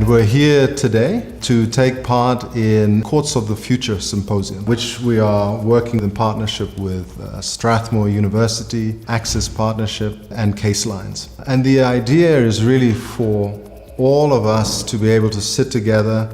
We're here today to take part in Courts of the Future Symposium, which we are working in partnership with Strathmore University, Access Partnership, and Caselines. And the idea is really for all of us to be able to sit together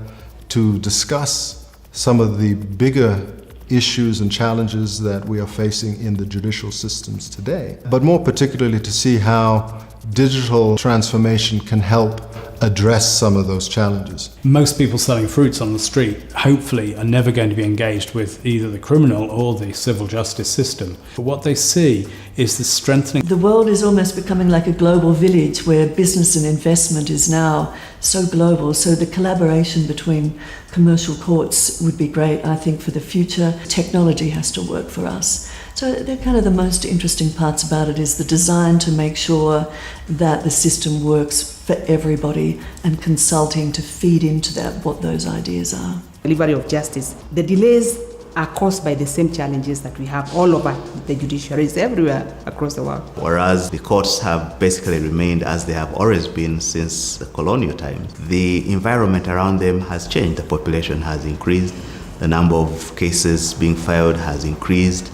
to discuss some of the bigger issues and challenges that we are facing in the judicial systems today, but more particularly to see how digital transformation can help address some of those challenges. Most people selling fruits on the street, hopefully, are never going to be engaged with either the criminal or the civil justice system. But what they see is the strengthening. The world is almost becoming like a global village where business and investment is now so global. So the collaboration between commercial courts would be great, I think, for the future. Technology has to work for us. So they're kind of the most interesting parts about it is the design to make sure that the system works for everybody and consulting to feed into that what those ideas are. Delivery of justice. The delays are caused by the same challenges that we have all over the judiciaries everywhere across the world. Whereas the courts have basically remained as they have always been since the colonial times, the environment around them has changed. The population has increased, the number of cases being filed has increased,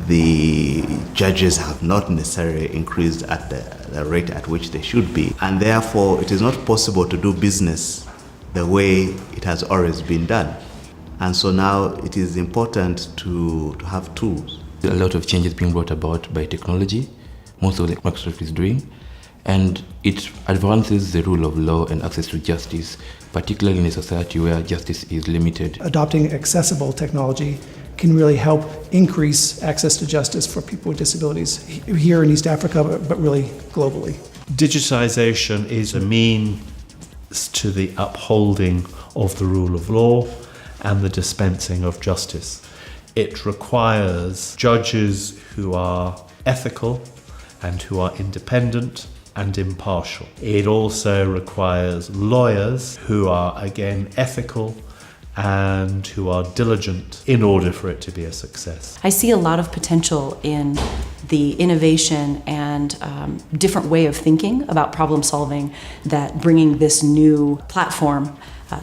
the judges have not necessarily increased at the rate at which they should be, and therefore it is not possible to do business the way it has always been done. And so now it is important to have tools. A lot of changes being brought about by technology, most of what Microsoft is doing, and it advances the rule of law and access to justice, particularly in a society where justice is limited. Adopting accessible technology can really help increase access to justice for people with disabilities here in East Africa, but really globally. Digitization is a means to the upholding of the rule of law and the dispensing of justice. It requires judges who are ethical and who are independent and impartial. It also requires lawyers who are, again, ethical and who are diligent in order for it to be a success. I see a lot of potential in the innovation and different way of thinking about problem solving that bringing this new platform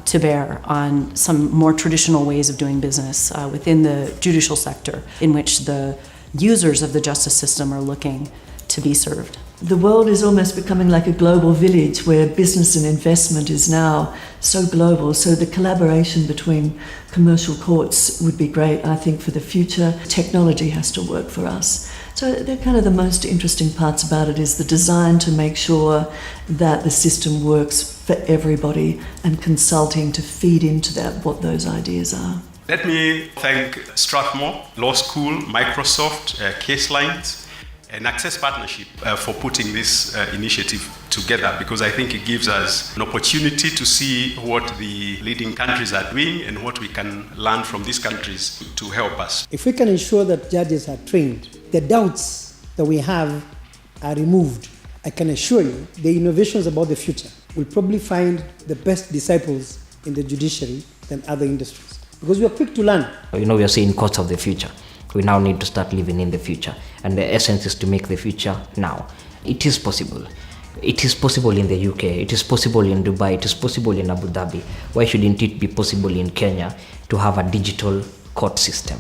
to bear on some more traditional ways of doing business within the judicial sector in which the users of the justice system are looking to be served. The world is almost becoming like a global village where business and investment is now so global. So the collaboration between commercial courts would be great, I think, for the future. Technology has to work for us. So they're kind of the most interesting parts about it is the design to make sure that the system works for everybody and consulting to feed into that what those ideas are. Let me thank Strathmore Law School, Microsoft, Caselines, and Access Partnership for putting this initiative together, because I think it gives us an opportunity to see what the leading countries are doing and what we can learn from these countries to help us. If we can ensure that judges are trained, the doubts that we have are removed, I can assure you the innovations about the future will probably find the best disciples in the judiciary than other industries, because we are quick to learn. We are seeing courts of the future. We now need to start living in the future, and the essence is to make the future now. It is possible. It is possible in the UK, it is possible in Dubai, it is possible in Abu Dhabi. Why shouldn't it be possible in Kenya to have a digital court system?